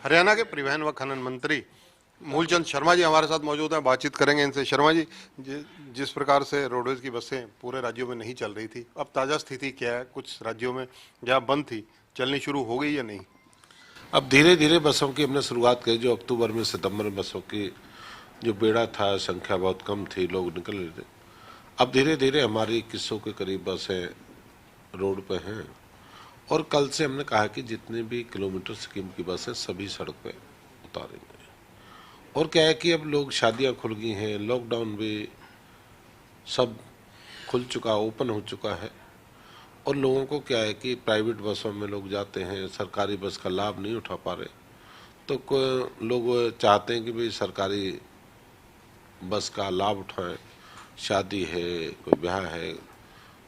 हरियाणा के परिवहन व खनन मंत्री मूलचंद शर्मा जी हमारे साथ मौजूद हैं, बातचीत करेंगे इनसे। शर्मा जी, जिस प्रकार से रोडवेज की बसें पूरे राज्यों में नहीं चल रही थी, अब ताज़ा स्थिति क्या है? कुछ राज्यों में जहाँ बंद थी चलनी शुरू हो गई या नहीं? अब धीरे धीरे बसों की हमने शुरुआत की। जो अक्टूबर में सितंबर में बसों की जो बेड़ा था, संख्या बहुत कम थी, लोग निकल रहे थे। अब धीरे धीरे हमारी 2100 के करीब बसें रोड पे हैं। और कल से हमने कहा कि जितने भी किलोमीटर स्कीम की बसें सभी सड़क पे उतारेंगे। और क्या है कि अब लोग, शादियां खुल गई हैं, लॉकडाउन भी सब खुल चुका, ओपन हो चुका है। और लोगों को क्या है कि प्राइवेट बसों में लोग जाते हैं, सरकारी बस का लाभ नहीं उठा पा रहे। तो लोग चाहते हैं कि भाई सरकारी बस का लाभ उठाएं। शादी है, कोई ब्याह है,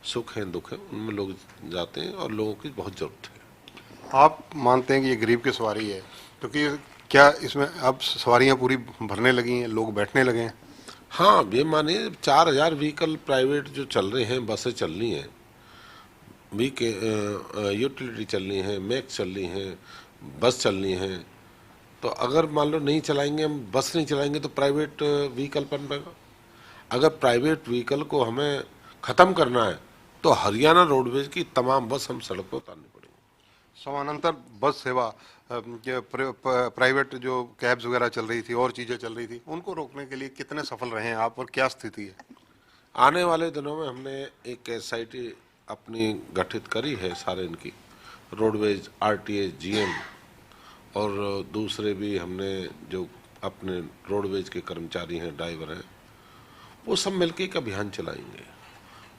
सुख है, दुख है, उनमें लोग जाते हैं और लोगों की बहुत ज़रूरत है। आप मानते हैं कि ये गरीब की सवारी है, क्योंकि क्या इसमें अब सवारियां पूरी भरने लगी हैं, लोग बैठने लगे हैं? हाँ, ये मानिए 4000 व्हीकल प्राइवेट जो चल रहे हैं, बसें चल रही हैं, यूटिलिटी चल रही हैं, मैक्स चल रही हैं, बस चल रही हैं। तो अगर मान लो नहीं चलाएंगे, हम बस नहीं चलाएंगे, तो प्राइवेट व्हीकल बन पाएगा। अगर प्राइवेट व्हीकल को हमें ख़त्म करना है तो हरियाणा रोडवेज की तमाम बस हम सड़क पर उतारनी पड़ेगी। समानांतर बस सेवा, प्राइवेट जो कैब्स वगैरह चल रही थी और चीज़ें चल रही थी, उनको रोकने के लिए कितने सफल रहे हैं आप, और क्या स्थिति है? आने वाले दिनों में हमने एक एसआईटी अपनी गठित करी है, सारे इनकी, रोडवेज, आरटीए, जीएम और दूसरे भी हमने जो अपने रोडवेज के कर्मचारी हैं, ड्राइवर हैं, वो सब मिलकर एक अभियान चलाएंगे।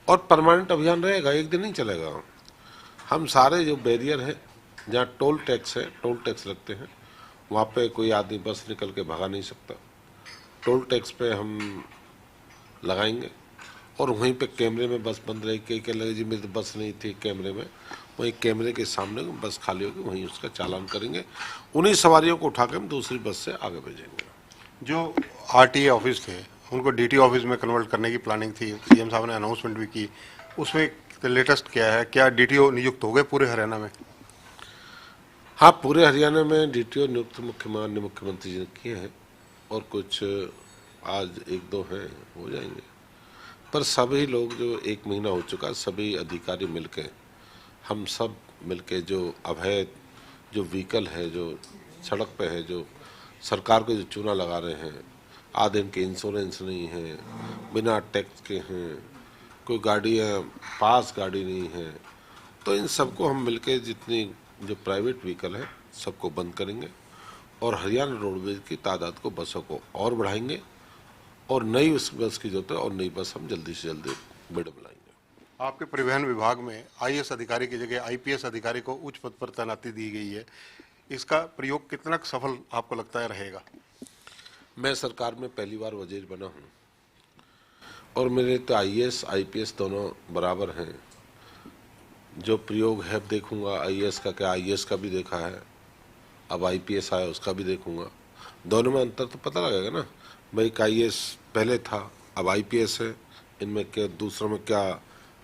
और परमानेंट अभियान रहेगा, एक दिन नहीं चलेगा। हम सारे जो बैरियर हैं, जहाँ टोल टैक्स है, टोल टैक्स लगते हैं, वहाँ पे कोई आदमी बस निकल के भगा नहीं सकता। टोल टैक्स पे हम लगाएंगे। और वहीं पे कैमरे में बस बंद रहेगी। कई लगे जी मेरी तो बस नहीं थी कैमरे में, वहीं कैमरे के सामने बस खाली होगी, वहीं उसका चालान करेंगे। उन्हीं सवारियों को उठाकर हम दूसरी बस से आगे भेजेंगे। जो आरटीए ऑफिस थे, उनको डीटी ऑफिस में कन्वर्ट करने की प्लानिंग थी, सीएम साहब ने अनाउंसमेंट भी की, उसमें लेटेस्ट क्या है? क्या डीटीओ नियुक्त हो गए पूरे हरियाणा में? हाँ, पूरे हरियाणा में डीटीओ नियुक्त माननीय मुख्यमंत्री जी ने किए हैं, और कुछ आज एक दो हैं, हो जाएंगे। पर सभी लोग, जो 1 महीना हो चुका, सभी अधिकारी मिलके, हम सब मिलके जो अवैध जो व्हीकल है, जो सड़क पे है, जो सरकार को जो चूना लगा रहे हैं, आधे इनके इंश्योरेंस नहीं है, बिना टैक्स के हैं, कोई गाड़ियाँ पास गाड़ी नहीं है, तो इन सबको हम मिलके, जितनी जो प्राइवेट व्हीकल है, सबको बंद करेंगे। और हरियाणा रोडवेज की तादाद को, बसों को और बढ़ाएंगे। और नई उस बस की जरूरत है, और नई बस हम जल्दी से जल्दी बेड़े बुलाएंगे। आपके परिवहन विभाग में आईएएस अधिकारी की जगह आईपीएस अधिकारी को उच्च पद पर तैनाती दी गई है, इसका प्रयोग कितना सफल आपको लगता है रहेगा? मैं सरकार में पहली बार वजीर बना हूँ, और मेरे तो आईएएस आईपीएस दोनों बराबर हैं। जो प्रयोग है, अब देखूंगा आईएएस का क्या, आईएएस का भी देखा है, अब आईपीएस आया उसका भी देखूंगा। दोनों में अंतर तो पता लगेगा ना भाई। आईएएस पहले था, अब आईपीएस है, इनमें क्या, दूसरों में क्या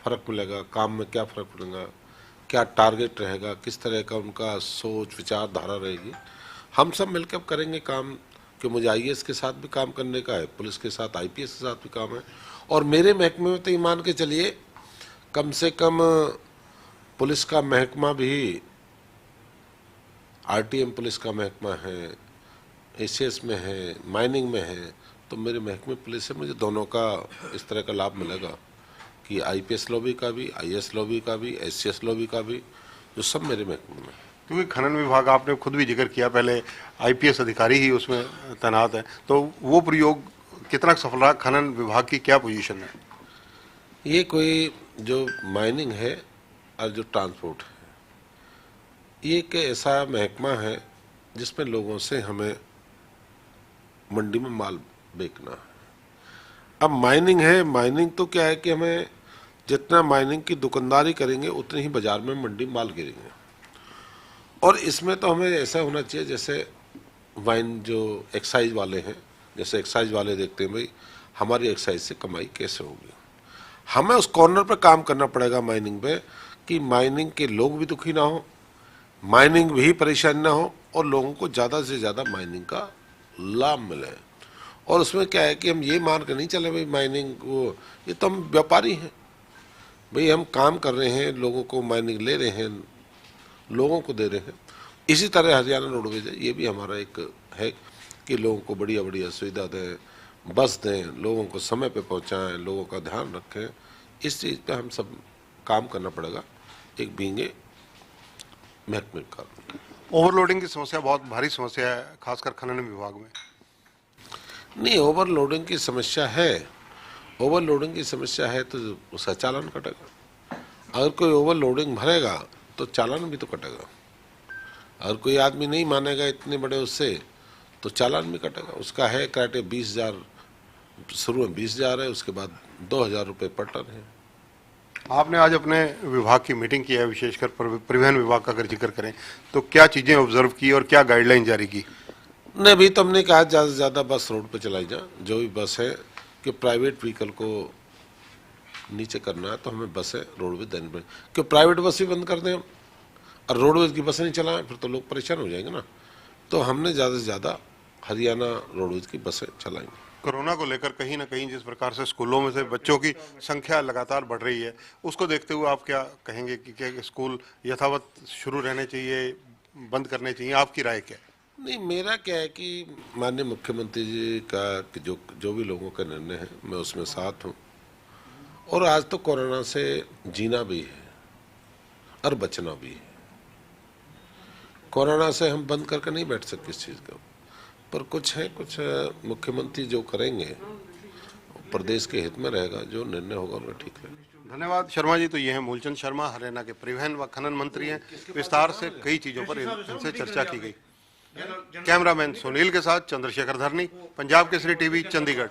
फ़र्क मिलेगा, काम में क्या फ़र्क मिलेगा, क्या टारगेट रहेगा, किस तरह का उनका सोच विचारधारा रहेगी। हम सब मिलकर अब करेंगे काम, कि मुझे आईएएस के साथ भी काम करने का है, पुलिस के साथ, आईपीएस के साथ भी काम है। और मेरे महकमे में तो ये मान के चलिए, कम से कम पुलिस का महकमा भी, आरटीएम पुलिस का महकमा है, एसीएस में है, माइनिंग में है, तो मेरे महकमे पुलिस से मुझे दोनों का इस तरह का लाभ मिलेगा कि आईपीएस लॉबी का भी, आईएएस लॉबी का भी, एससीएस लॉबी का भी, जो सब मेरे महकमे में। क्योंकि खनन विभाग, आपने खुद भी जिक्र किया, पहले आईपीएस अधिकारी ही उसमें तैनात है, तो वो प्रयोग कितना सफल रहा? खनन विभाग की क्या पोजीशन है? ये कोई जो माइनिंग है और जो ट्रांसपोर्ट है, ये एक ऐसा महकमा है जिसमें लोगों से हमें मंडी में माल बेचना है। अब माइनिंग है, माइनिंग तो क्या है कि हमें जितना माइनिंग की दुकानदारी करेंगे उतनी ही बाजार में मंडी माल गिरेंगे। और इसमें तो हमें ऐसा होना चाहिए जैसे वाइन जो एक्साइज वाले हैं, जैसे एक्साइज वाले देखते हैं भाई हमारी एक्साइज से कमाई कैसे होगी। हमें उस कॉर्नर पर काम करना पड़ेगा माइनिंग पे, कि माइनिंग के लोग भी दुखी ना हो, माइनिंग भी परेशानी ना हो और लोगों को ज़्यादा से ज़्यादा माइनिंग का लाभ मिले। और उसमें क्या है कि हम ये मान कर नहीं चले भाई माइनिंग को, ये तो हम व्यापारी हैं भाई, हम काम कर रहे हैं, लोगों को माइनिंग ले रहे हैं, लोगों को दे रहे हैं। इसी तरह हरियाणा रोडवेज है, ये भी हमारा एक है कि लोगों को बढ़िया बढ़िया सुविधा दें, बस दें, लोगों को समय पे पहुंचाएं, लोगों का ध्यान रखें। इस चीज़ पे हम सब काम करना पड़ेगा एक बींगे महकमे का। ओवरलोडिंग की समस्या बहुत भारी समस्या है, खासकर खनन विभाग में। नहीं, ओवरलोडिंग की समस्या है, ओवरलोडिंग की समस्या है तो उसका चालान कटेगा। अगर कोई ओवरलोडिंग भरेगा तो चालान भी तो कटेगा। अगर कोई आदमी नहीं मानेगा इतने बड़े उससे तो चालान भी कटेगा। उसका है क्राइटेरिया 20,000, शुरू में 20,000 है, उसके बाद 2,000 रुपये पर टन है। आपने आज अपने विभाग की मीटिंग की है, विशेषकर परिवहन विभाग का अगर जिक्र करें तो क्या चीजें ऑब्जर्व की और क्या गाइडलाइन जारी की? नहीं, अभी तो हमने कहा ज़्यादा से ज़्यादा बस रोड पे चलाई जा, जो भी बस है कि प्राइवेट व्हीकल को नीचे करना है तो हमें बसें रोडवेज देनी पड़ेगी, कि प्राइवेट बस भी बंद कर दें हम और रोडवेज की बसें नहीं चलाएं फिर तो लोग परेशान हो जाएंगे ना। तो हमने ज़्यादा से ज़्यादा हरियाणा रोडवेज की बसें चलाएंगे। कोरोना को लेकर कहीं ना कहीं जिस प्रकार से स्कूलों में से बच्चों की संख्या लगातार बढ़ रही है, उसको देखते हुए आप क्या कहेंगे कि क्या स्कूल यथावत शुरू रहने चाहिए, बंद करने चाहिए? आपकी राय क्या है? नहीं, मेरा क्या है कि माननीय मुख्यमंत्री जी का कि जो भी लोगों का निर्णय है मैं उसमें साथ हूँ। और आज तो कोरोना से जीना भी है और बचना भी है। कोरोना से हम बंद करके नहीं बैठ सकते इस चीज़ को, पर कुछ मुख्यमंत्री जो करेंगे प्रदेश के हित में रहेगा, जो निर्णय होगा उनका ठीक रहेगा। धन्यवाद शर्मा जी। तो ये हैं मूलचंद शर्मा, हरियाणा के परिवहन व खनन मंत्री हैं। विस्तार से कई चीजों पर इनसे चर्चा की गई। कैमरामैन सुनील के साथ चंद्रशेखर धरनी, पंजाब केसरी टीवी, चंडीगढ़।